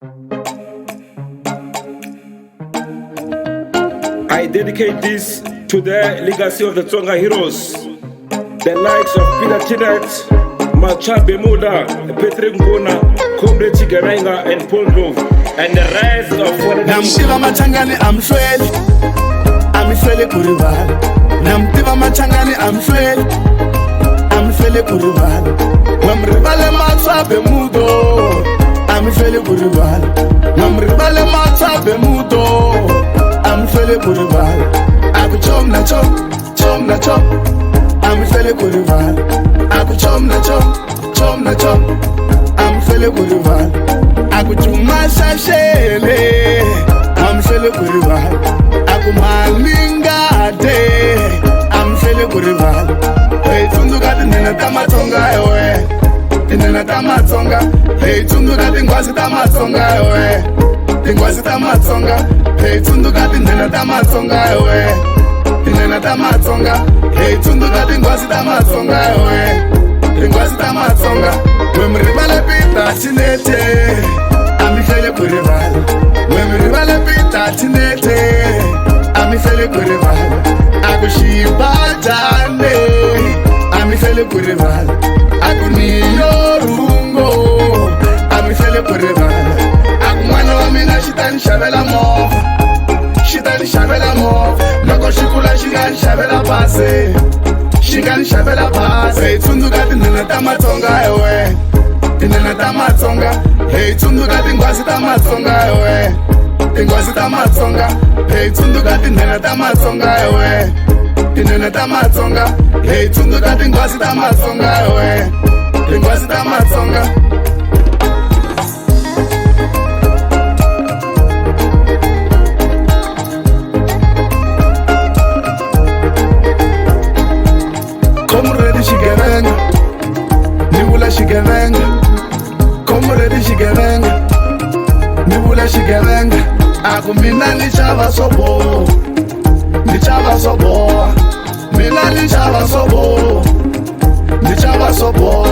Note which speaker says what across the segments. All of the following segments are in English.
Speaker 1: I dedicate this to the legacy of the Tsonga heroes, the likes of Peter Tinet, Machabe Muda, Patrick Nguna, Comrade Chigarenga, and Paul Dove, and the rest of foreign
Speaker 2: Namtiva Machangani, I'm Fele Kurival. Namtiva Machangani, I'm Fele Kurival. Mamrivale Machabe Mudo, I'm Fele Kurival. Mamrivale Machabe Mudo, I'm Fele Kurival. Aku chom na chom, I'm Fele Kurival. Aku chom na chom, I'm Fele Kurival. Aku chuma shashele, I'm Fele Kurival. Aku malinga de, I'm Fele Kurival. Hey tundu kati nena tamatonga ewe, nena tamatonga. Hey tundu kati ngwasi tamatonga ewe, ngwasi tamatonga. Hey tundu kati nena tamatonga ewe, nena tamatonga. Hey tundu kati ngwasi tamatonga ewe, ngwasi tamatonga. Wemribale pita chinete, I'm Fele Kurival. Wemribale pita chinete, I'm Fele Kurival. Aku shiba jane, I'm Fele Kurival. Aku niyo rungo, I'm Fele Kurival. Aku mwana wa mina shitani shabela mo, shitani shabela mo. Loko shikula shigani shabela pase, shigani shabela pase. Hey tundu kati nena tamatonga ewe, nena tamatonga. Hey tundu kati ngwasi tamatonga ewe, ngwasi tamatonga. Hey tundu kati nena tamatonga ewe, nena tamatonga. Hey tundu kati ngwasi tamatonga ewe, ngwasi tamatonga. Comrade Chigarenga, Nibula Chigarenga. Comrade Chigarenga, Nibula Chigarenga. Aku mina ni chava sobo, ni chava sobo. Mina ni chava sobo, ni chava sobo.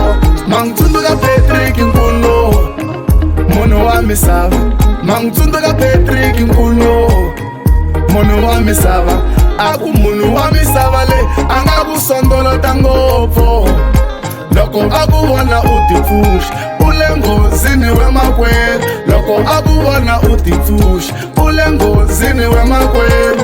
Speaker 2: Mangtundu ka Patrick Nkulu, mono wa misava. Mangtundu ka Patrick Nkulu, mono wa misava. Aku munu wa misava le, anga kusondolo tangopo. Loko aku wana utifush, ulengo zini we makweli. Loko aku wana utifush, ulengo zini we makweli.